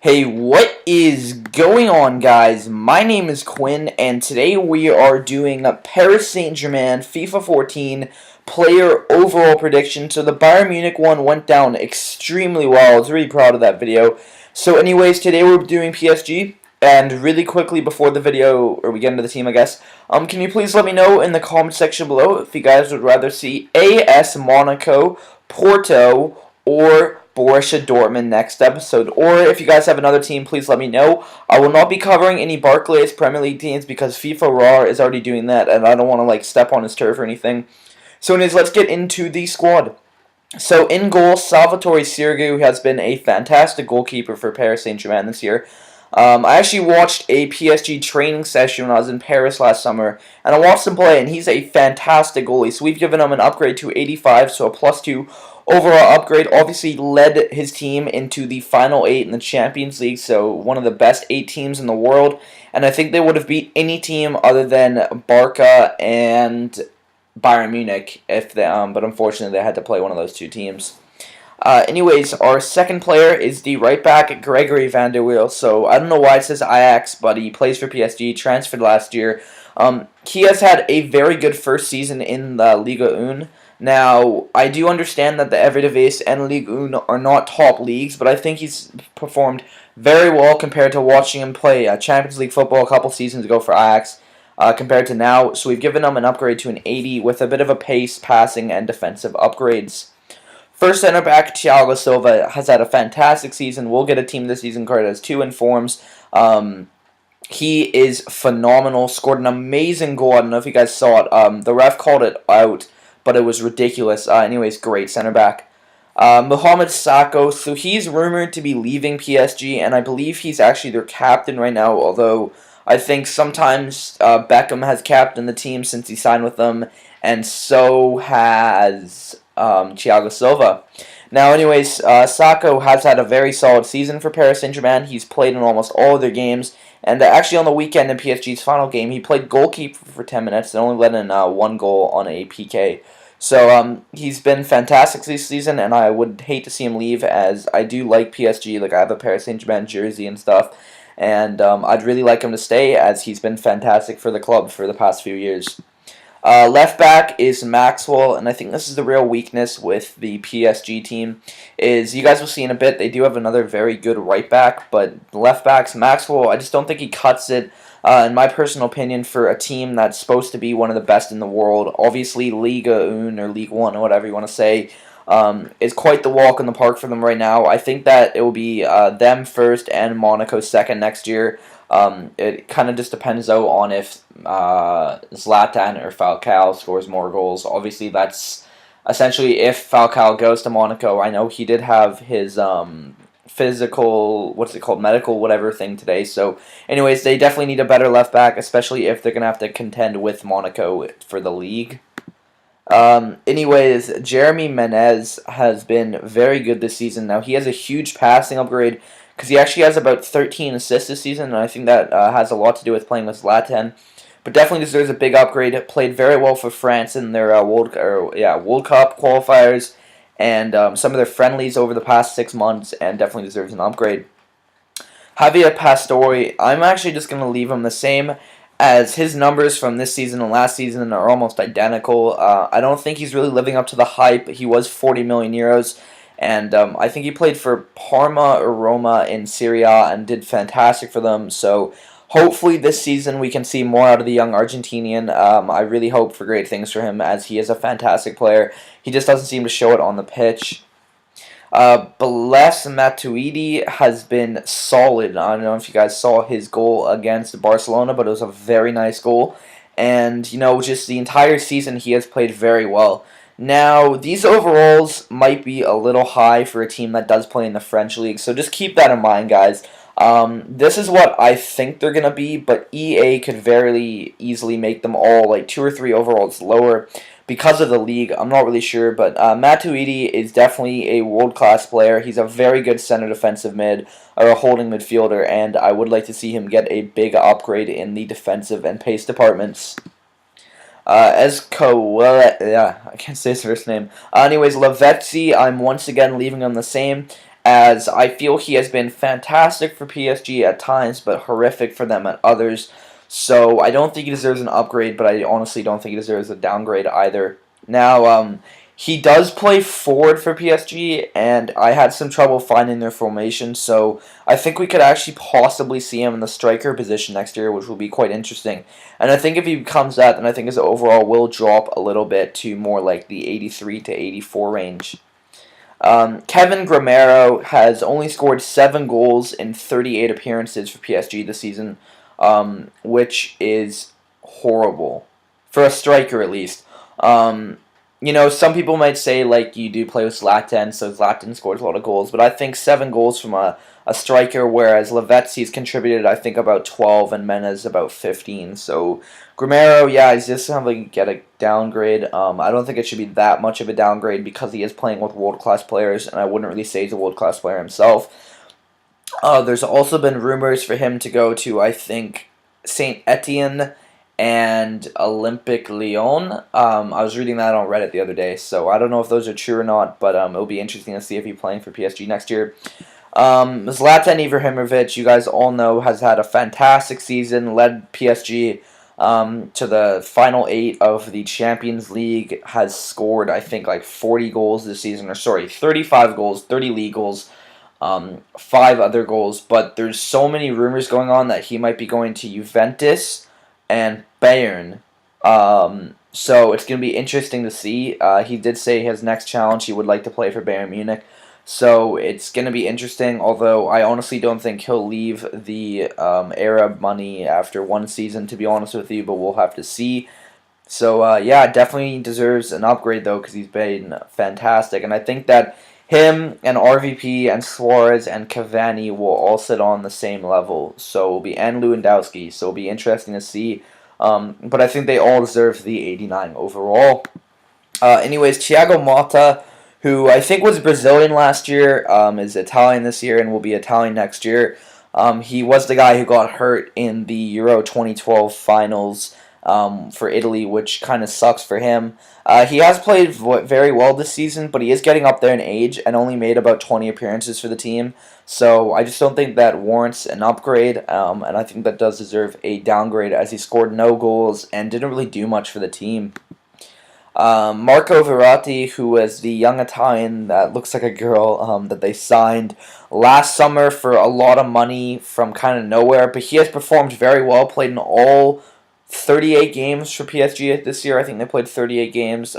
Hey, what is going on, guys? My name is Quinn, and today we are doing a Paris Saint-Germain FIFA 14 player overall prediction. So the Bayern Munich one went down extremely well. I was really proud of that video. So anyways, today we're doing PSG, and really quickly before the video, or we get into the team, I guess, can you please let me know in the comment section below if you guys would rather see AS Monaco, Porto, or Borussia Dortmund next episode. Or if you guys have another team, please let me know. I will not be covering any Barclays Premier League teams because FIFA Raw is already doing that, and I don't want to step on his turf or anything. So anyways, let's get into the squad. So in goal, Salvatore Sirigu has been a fantastic goalkeeper for Paris Saint-Germain this year. I actually watched a PSG training session when I was in Paris last summer, and I watched him play, and he's a fantastic goalie. So we've given him an upgrade to 85, so a +2 overall upgrade. Obviously led his team into the final 8 in the Champions League, so one of the best 8 teams in the world, and I think they would have beat any team other than Barca and Bayern Munich, but unfortunately they had to play one of those two teams. Anyways, our second player is the right back, Gregory van der Wiel. So I don't know why it says Ajax, but he plays for PSG, transferred last year. He has had a very good first season in the Liga 1. Now, I do understand that the Eredivisie and Ligue 1 are not top leagues, but I think he's performed very well compared to watching him play Champions League football a couple seasons ago for Ajax. Compared to now, so we've given him an upgrade to an 80 with a bit of a pace, passing, and defensive upgrades. First center back, Thiago Silva, has had a fantastic season. We'll get a team this season card as 2 informs. He is phenomenal, scored an amazing goal. I don't know if you guys saw it. The ref called it out, but it was ridiculous. Anyways, great center back. Mohamed Sakho, so he's rumored to be leaving PSG, and I believe he's actually their captain right now, although I think sometimes Beckham has captained the team since he signed with them, and so has Thiago Silva. Now, anyways, Sakho has had a very solid season for Paris Saint-Germain. He's played in almost all of their games, and actually on the weekend in PSG's final game, he played goalkeeper for 10 minutes and only let in 1 goal on a PK. So he's been fantastic this season, and I would hate to see him leave, as I do like PSG. Like, I have a Paris Saint-Germain jersey and stuff, and I'd really like him to stay, as he's been fantastic for the club for the past few years. Left back is Maxwell, and I think this is the real weakness with the PSG team, is you guys will see in a bit, they do have another very good right back, but left back's Maxwell, I just don't think he cuts it, in my personal opinion, for a team that's supposed to be one of the best in the world. Obviously, Liga 1 or Ligue 1 or whatever you want to say, is quite the walk in the park for them right now. I think that it will be them first and Monaco second next year. It kind of just depends, though, on if Zlatan or Falcao scores more goals. Obviously, that's essentially if Falcao goes to Monaco. I know he did have his physical, medical, whatever thing today. So, anyways, they definitely need a better left back, especially if they're going to have to contend with Monaco for the league. Anyways, Jeremy Menez has been very good this season. Now, he has a huge passing upgrade, because he actually has about 13 assists this season, and I think that has a lot to do with playing with Zlatan. But definitely deserves a big upgrade. Played very well for France in their World Cup qualifiers and some of their friendlies over the past 6 months, and definitely deserves an upgrade. Javier Pastore, I'm actually just going to leave him the same, as his numbers from this season and last season are almost identical. I don't think he's really living up to the hype. He was 40 million euros. And I think he played for Parma or Roma in Serie A and did fantastic for them. So hopefully this season we can see more out of the young Argentinian. I really hope for great things for him, as he is a fantastic player. He just doesn't seem to show it on the pitch. Blaise Matuidi has been solid. I don't know if you guys saw his goal against Barcelona, but it was a very nice goal. And, just the entire season he has played very well. Now, these overalls might be a little high for a team that does play in the French league, so just keep that in mind, guys. This is what I think they're going to be, but EA could very easily make them all like 2 or 3 overalls lower because of the league. I'm not really sure, but Matuidi is definitely a world-class player. He's a very good center defensive mid, or a holding midfielder, and I would like to see him get a big upgrade in the defensive and pace departments. I can't say his first name. Anyways, Lavezzi, I'm once again leaving him the same, as I feel he has been fantastic for PSG at times, but horrific for them at others. So I don't think he deserves an upgrade, but I honestly don't think he deserves a downgrade either. Now, he does play forward for PSG, and I had some trouble finding their formation, so I think we could actually possibly see him in the striker position next year, which will be quite interesting. And I think if he becomes that, then I think his overall will drop a little bit to more like the 83 to 84 range. Kevin Gramero has only scored 7 goals in 38 appearances for PSG this season, which is horrible. For a striker, at least. Some people might say, like, you do play with Zlatan, so Zlatan scores a lot of goals, but I think 7 goals from a striker, whereas Lavetzi's contributed, I think, about 12, and Menez about 15, so Gramero, yeah, he's just going to get a downgrade. I don't think it should be that much of a downgrade because he is playing with world-class players, and I wouldn't really say he's a world-class player himself. There's also been rumors for him to go to, I think, Saint Etienne and Olympique Lyon. I was reading that on Reddit the other day, so I don't know if those are true or not, but it'll be interesting to see if he's playing for PSG next year. Zlatan Ibrahimovic, you guys all know, has had a fantastic season, led PSG to the final 8 of the Champions League, has scored, I think, like 40 goals this season, or sorry, 35 goals, 30 league goals, 5 other goals, but there's so many rumors going on that he might be going to Juventus and Bayern. So it's going to be interesting to see. He did say his next challenge he would like to play for Bayern Munich. So it's going to be interesting, although I honestly don't think he'll leave the Arab money after one season, to be honest with you, but we'll have to see. So, yeah, definitely deserves an upgrade, though, because he's been fantastic. And I think that him and RVP and Suarez and Cavani will all sit on the same level. So it'll be, and Lewandowski. So it'll be interesting to see. But I think they all deserve the 89 overall. Anyways, Thiago Motta, who I think was Brazilian last year, is Italian this year and will be Italian next year. He was the guy who got hurt in the Euro 2012 finals for Italy, which kind of sucks for him. He has played very well this season, but he is getting up there in age and only made about 20 appearances for the team. So I just don't think that warrants an upgrade, and I think that does deserve a downgrade as he scored no goals and didn't really do much for the team. Marco Verratti, who was the young Italian that looks like a girl that they signed last summer for a lot of money from kind of nowhere, but he has performed very well, played in all 38 games for PSG this year. I think they played 38 games.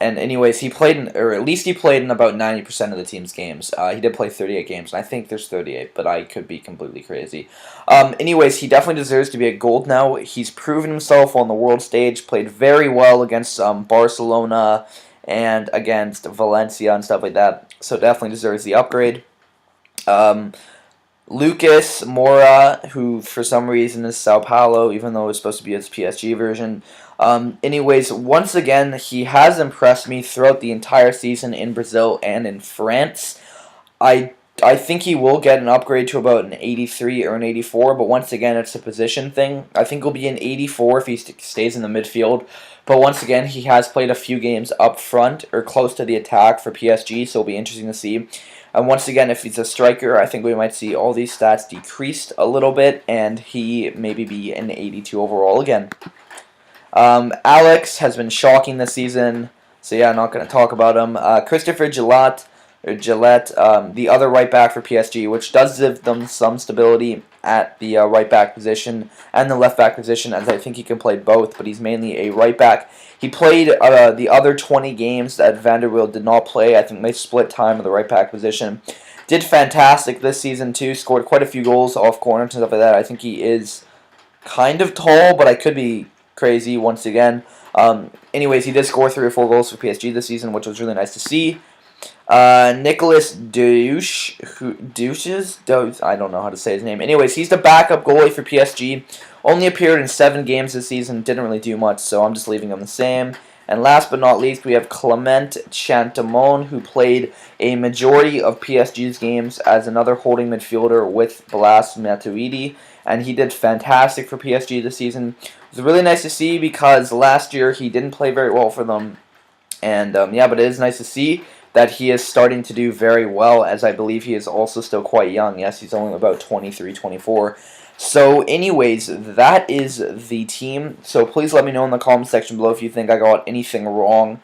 And anyways, he played in, or at least he played in about 90% of the team's games. He did play 38 games, and I think there's 38, but I could be completely crazy. Anyways, he definitely deserves to be a gold now. He's proven himself on the world stage, played very well against Barcelona and against Valencia and stuff like that, so definitely deserves the upgrade. Lucas Moura, who for some reason is Sao Paulo, even though it's supposed to be his PSG version. Anyways, once again, he has impressed me throughout the entire season in Brazil and in France. I think he will get an upgrade to about an 83 or an 84, but once again, it's a position thing. I think he'll be an 84 if he stays in the midfield. But once again, he has played a few games up front or close to the attack for PSG, so it'll be interesting to see. And once again, if he's a striker, I think we might see all these stats decreased a little bit, and he maybe be an 82 overall again. Alex has been shocking this season, so yeah, I'm not going to talk about him. Christopher Gillette, the other right back for PSG, which does give them some stability at the right back position and the left back position, as I think he can play both, but he's mainly a right back. He played the other 20 games that Vanderwilt did not play. I think they split time at the right back position. Did fantastic this season too, scored quite a few goals off corners and stuff like that. I think he is kind of tall, but I could be crazy once again. Anyways, he did score 3 or 4 goals for PSG this season, which was really nice to see. Nicolas Douche, I don't know how to say his name. Anyways, he's the backup goalie for PSG. Only appeared in 7 games this season, didn't really do much, so I'm just leaving him the same. And last but not least, we have Clement Chantamon, who played a majority of PSG's games as another holding midfielder with Blas Matuidi, and he did fantastic for PSG this season. It was really nice to see because last year he didn't play very well for them. And yeah, but it is nice to see. that he is starting to do very well, as I believe he is also still quite young. Yes, he's only about 23, 24. So anyways, that is the team. So please let me know in the comment section below if you think I got anything wrong.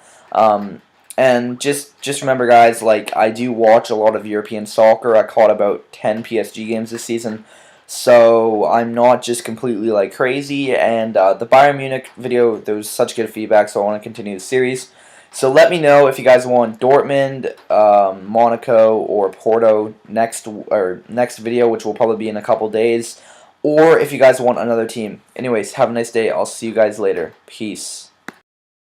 And just remember, guys, like, I do watch a lot of European soccer. I caught about 10 PSG games this season. So I'm not just completely like crazy. And the Bayern Munich video, there was such good feedback, so I want to continue the series. So let me know if you guys want Dortmund, Monaco, or Porto next video, which will probably be in a couple days, or if you guys want another team. Anyways, have a nice day. I'll see you guys later. Peace.